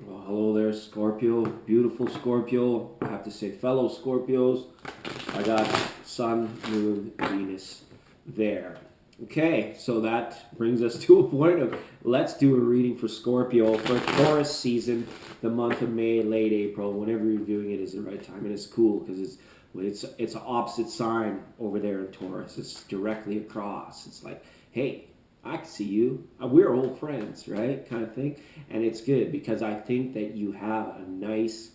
Well, hello there, Scorpio. Beautiful Scorpio. I have to say, fellow Scorpios, I got Sun, Moon, Venus there. Okay, so that brings us to a point of let's do a reading for Scorpio for Taurus season, the month of May, late April. Whenever you're doing it is the right time, and it's cool because it's an opposite sign over there in Taurus. It's directly across. It's like, hey, I can see you. We're old friends, right? Kind of thing. And it's good because I think that you have a nice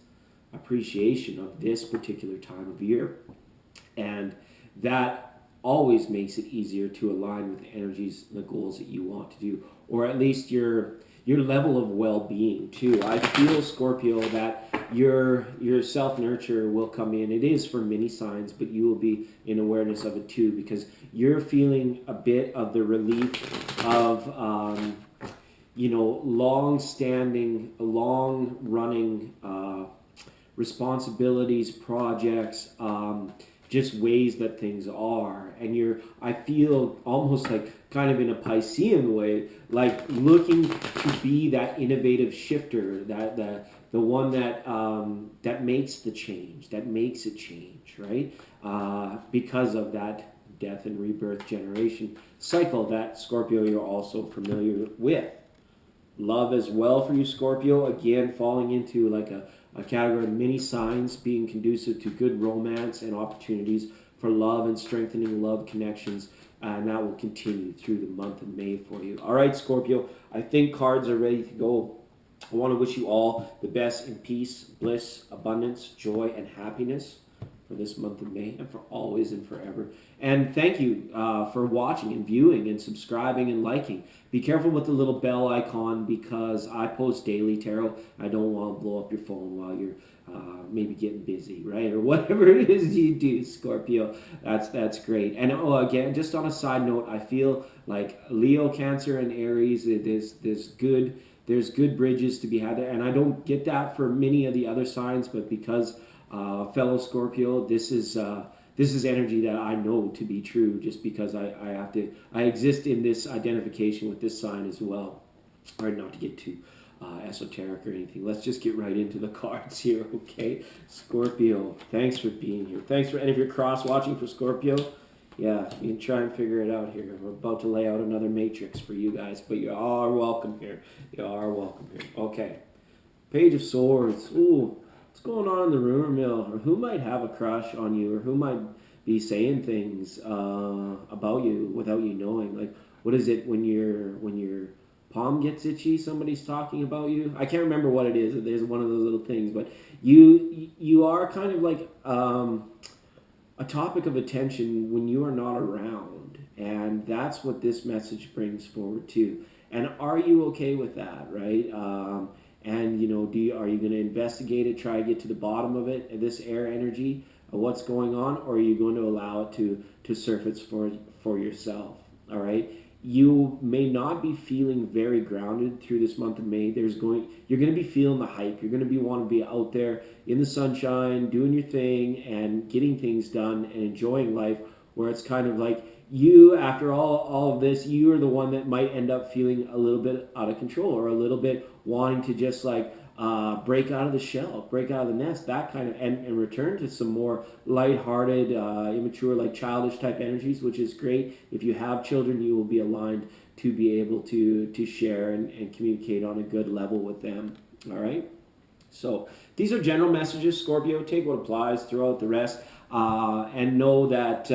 appreciation of this particular time of year. And that always makes it easier to align with the energies and the goals that you want to do, or at least your level of well-being too. I feel, Scorpio, that your self-nurture will come in. It is for many signs, but you will be in awareness of it too, because you're feeling a bit of the relief of long-standing, long-running responsibilities, projects, just ways that things are. And I feel almost like kind of in a Piscean way, like looking to be that innovative shifter, that the one that makes the change, that makes it change, right? Because of that death and rebirth generation cycle that, Scorpio, you're also familiar with. Love as well for you, Scorpio, again falling into like a category of many signs being conducive to good romance and opportunities for love and strengthening love connections, and that will continue through the month of May for you. All right, Scorpio, I think cards are ready to go. I want to wish you all the best in peace, bliss, abundance, joy, and happiness for this month of May and for always and forever. And thank you for watching and viewing and subscribing and liking. Be careful with the little bell icon because I post daily tarot. I don't want to blow up your phone while you're maybe getting busy, right? Or whatever it is you do, Scorpio. That's great. And again, just on a side note, I feel like Leo, Cancer, and Aries, there's good bridges to be had there. And I don't get that for many of the other signs, but because fellow Scorpio, this is energy that I know to be true, just because I exist in this identification with this sign as well. All right, not to get too esoteric or anything. Let's just get right into the cards here, okay? Scorpio, thanks for being here. And if you're cross watching for Scorpio, yeah, you can try and figure it out here. We're about to lay out another matrix for you guys, but you are welcome here. You are welcome here. Okay. Page of Swords. Ooh. What's going on in the rumor mill? Or who might have a crush on you? Or who might be saying things about you without you knowing? Like, what is it when your palm gets itchy? Somebody's talking about you. I can't remember what it is. There's one of those little things, but you are kind of like a topic of attention when you are not around, and that's what this message brings forward too. And are you okay with that, right? And are you going to investigate it, try to get to the bottom of it, this air energy, of what's going on, or are you going to allow it to surface for yourself? All right. You may not be feeling very grounded through this month of May. You're going to be feeling the hype. You're going to want to be out there in the sunshine, doing your thing and getting things done and enjoying life, where it's kind of like you, after all of this, you are the one that might end up feeling a little bit out of control, or a little bit wanting to just like break out of the shell, break out of the nest, that kind of, and return to some more lighthearted, immature, like childish type energies, which is great. If you have children, you will be aligned to be able to share and communicate on a good level with them. All right. So these are general messages, Scorpio. Take what applies, throw out the rest, and know that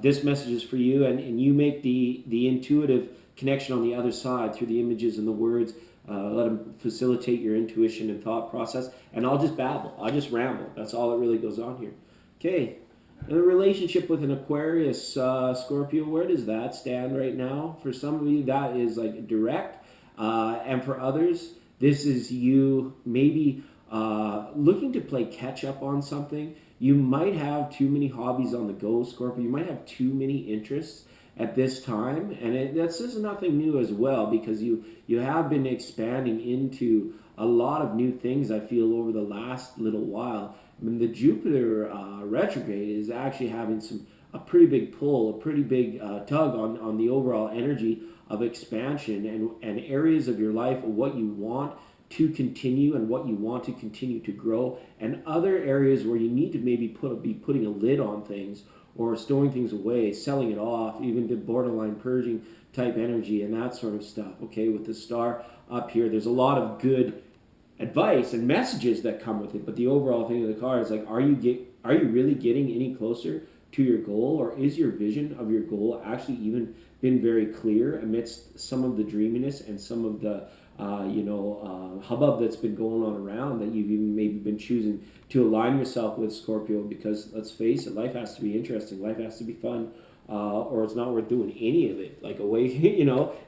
this message is for you, and you make the intuitive connection on the other side through the images and the words. Let them facilitate your intuition and thought process, and I'll just babble. I'll just ramble. That's all that really goes on here. Okay. In a relationship with an Aquarius, Scorpio, where does that stand right now? For some of you, that is like direct, and for others, this is you maybe looking to play catch up on something. You might have too many hobbies on the go, Scorpio. You might have too many interests at this time, and this is nothing new as well, because you have been expanding into a lot of new things, I feel, over the last little while. I mean, the Jupiter retrograde is actually having a pretty big pull, a pretty big tug on the overall energy of expansion and areas of your life of what you want to continue and what you want to continue to grow, and other areas where you need to maybe be putting a lid on things or storing things away, selling it off, even to borderline purging type energy and that sort of stuff. Okay, with the star up here, there's a lot of good advice and messages that come with it, but the overall thing of the card is like, are you really getting any closer to your goal, or is your vision of your goal actually even been very clear amidst some of the dreaminess and some of the hubbub that's been going on around, that you've even maybe been choosing to align yourself with, Scorpio? Because let's face it, life has to be interesting, life has to be fun, or it's not worth doing any of it. Like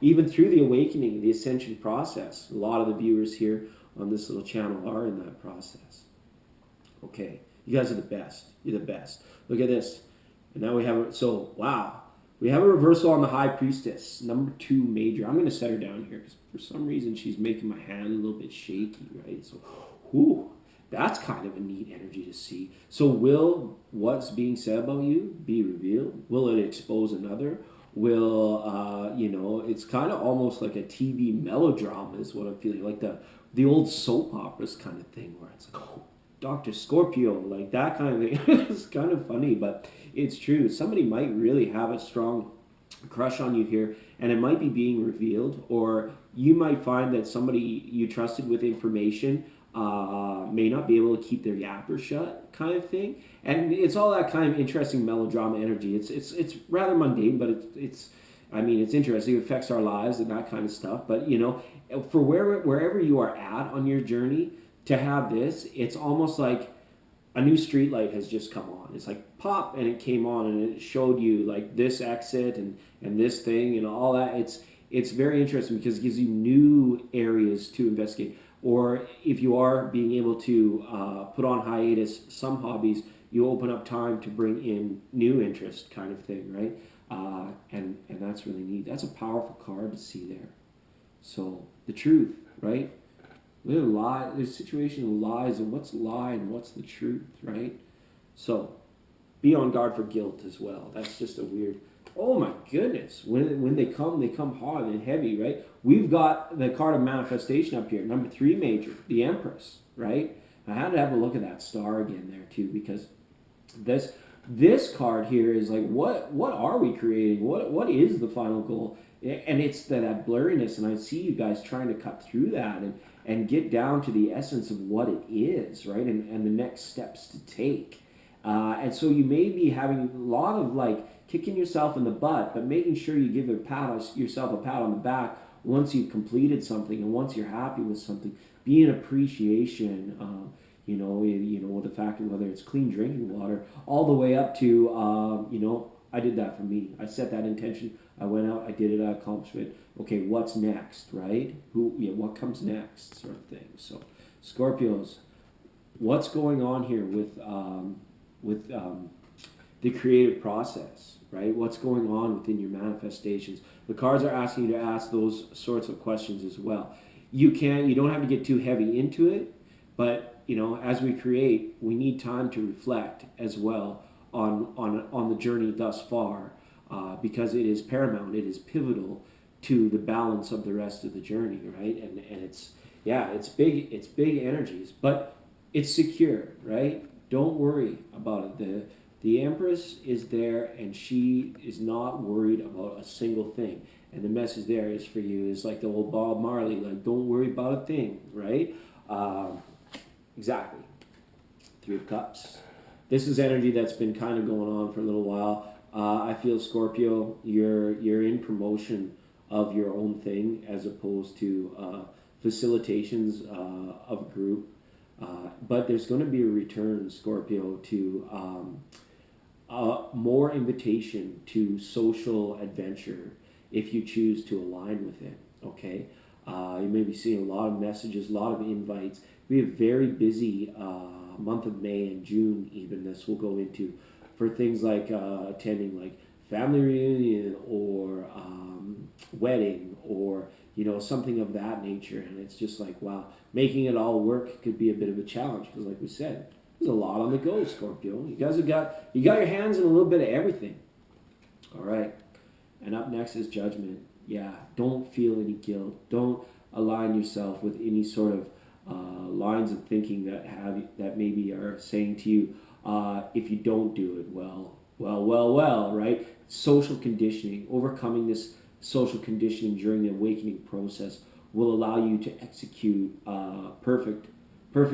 even through the awakening, the ascension process, a lot of the viewers here on this little channel are in that process. Okay, you guys are the best. You're the best. Look at this. And now we have we have a reversal on the High Priestess, number 2 major. I'm going to set her down here because for some reason she's making my hand a little bit shaky, right? So, that's kind of a neat energy to see. So will what's being said about you be revealed? Will it expose another? Will, it's kind of almost like a TV melodrama is what I'm feeling, like the old soap operas kind of thing, where it's like, Dr. Scorpio, like that kind of thing. It's kind of funny, but it's true. Somebody might really have a strong crush on you here, and it might be being revealed, or you might find that somebody you trusted with information may not be able to keep their yapper shut, kind of thing. And it's all that kind of interesting melodrama energy. It's rather mundane, but it's interesting. It affects our lives and that kind of stuff. But for wherever you are at on your journey, to have this, it's almost like a new street light has just come on. It's like pop, and it came on, and it showed you like this exit and this thing and all that. It's very interesting because it gives you new areas to investigate. Or if you are being able to put on hiatus some hobbies, you open up time to bring in new interest, kind of thing, right? And that's really neat. That's a powerful card to see there. So the truth, right? There's a situation of lies, and what's lie and what's the truth, right? So be on guard for guilt as well. That's just a weird. Oh my goodness! When they come hard and heavy, right? We've got the card of manifestation up here, number 3 major, the Empress, right? I had to have a look at that star again there too, because this card here is like, what are we creating? What is the final goal? And it's that blurriness, and I see you guys trying to cut through that and get down to the essence of what it is, right? And the next steps to take. And so you may be having a lot of like kicking yourself in the butt, but making sure you give yourself a pat on the back once you've completed something, and once you're happy with something. Be in appreciation, with the fact of whether it's clean drinking water, all the way up to, I did that for me. I set that intention. I went out, I did it, I accomplished it. Okay, what's next, right? What comes next, sort of thing. So, Scorpios, what's going on here with the creative process, right? What's going on within your manifestations? The cards are asking you to ask those sorts of questions as well. You don't have to get too heavy into it, but as we create, we need time to reflect as well on the journey thus far, because it is paramount, it is pivotal to the balance of the rest of the journey, right? And it's big energies, but it's secure, right? Don't worry about it. The Empress is there, and she is not worried about a single thing. And the message there is for you is like the old Bob Marley, like, don't worry about a thing, right? Exactly. 3 of Cups. This is energy that's been kind of going on for a little while. I feel, Scorpio, you're in promotion of your own thing as opposed to facilitations of a group. But there's going to be a return, Scorpio, to more invitation to social adventure if you choose to align with it, okay? You may be seeing a lot of messages, a lot of invites. We have very busy month of May and June, even this will go into, for things like attending like family reunion or wedding or something of that nature. And it's just like, wow, making it all work could be a bit of a challenge, because like we said, there's a lot on the go, Scorpio. You guys got your hands in a little bit of everything. All right. And up next is Judgment. Yeah, don't feel any guilt. Don't align yourself with any sort of lines of thinking that maybe are saying to you, if you don't do it, well, right? Social conditioning, overcoming this social conditioning during the awakening process will allow you to execute perfect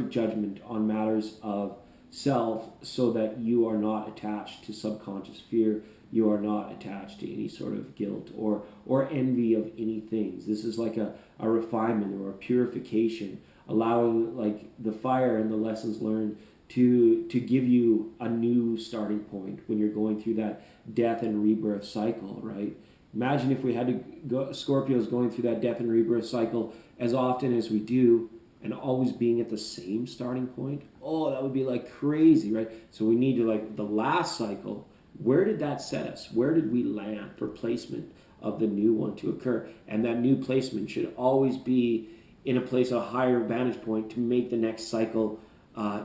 judgment on matters of self, so that you are not attached to subconscious fear. You are not attached to any sort of guilt or envy of any things. This is like a refinement or a purification, allowing like the fire and the lessons learned to give you a new starting point when you're going through that death and rebirth cycle, right? Imagine if we had to go, Scorpios going through that death and rebirth cycle as often as we do, and always being at the same starting point. Oh, that would be like crazy, right? So we need to, like, the last cycle, where did that set us? Where did we land for placement of the new one to occur? And that new placement should always be in a place, a higher vantage point, to make the next cycle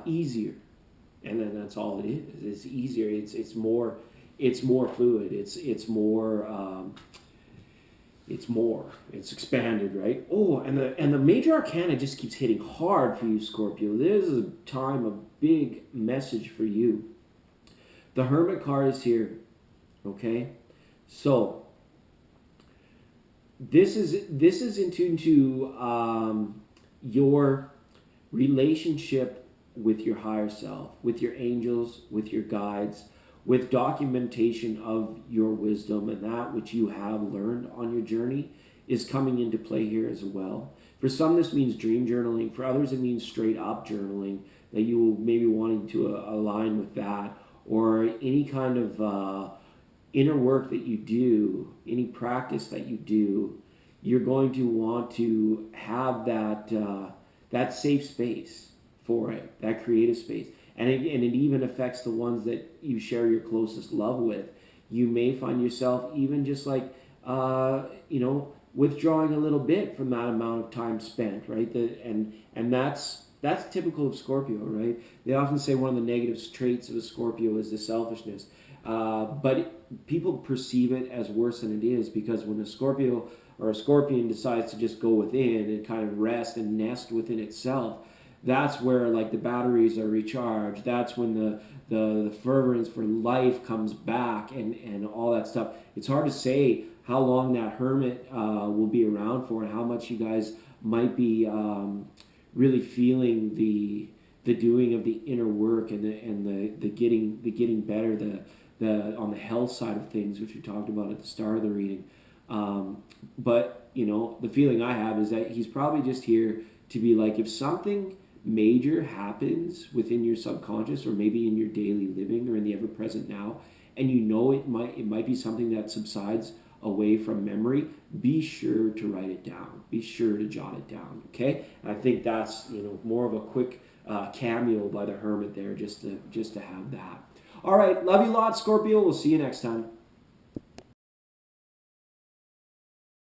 easier. And then that's all it is. It's easier. It's more fluid. It's expanded, right? Oh, and the major arcana just keeps hitting hard for you, Scorpio. This is a time of big message for you. The Hermit card is here. Okay, so this is into your relationship with your higher self, with your angels, with your guides, with documentation of your wisdom, and that which you have learned on your journey is coming into play here as well. For some, this means dream journaling. For others, it means straight up journaling, that you will maybe wanting to align with that, or any kind of inner work that you do, any practice that you do. You're going to want to have that safe space for it, that creative space. And it even affects the ones that you share your closest love with. You may find yourself even just like, withdrawing a little bit from that amount of time spent, right? And that's typical of Scorpio, right? They often say one of the negative traits of a Scorpio is the selfishness. But people perceive it as worse than it is, because when a Scorpio or a Scorpion decides to just go within and kind of rest and nest within itself, that's where like the batteries are recharged. That's when the fervence for life comes back and all that stuff. It's hard to say how long that hermit will be around for, and how much you guys might be really feeling the doing of the inner work and the getting better, the on the health side of things, which we talked about at the start of the reading. But the feeling I have is that he's probably just here to be like, if something major happens within your subconscious, or maybe in your daily living, or in the ever-present now, and it might be something that subsides away from memory, be sure to write it down. Be sure to jot it down, okay? And I think that's more of a quick cameo by the Hermit there, just to have that. All right, love you lots, Scorpio. We'll see you next time.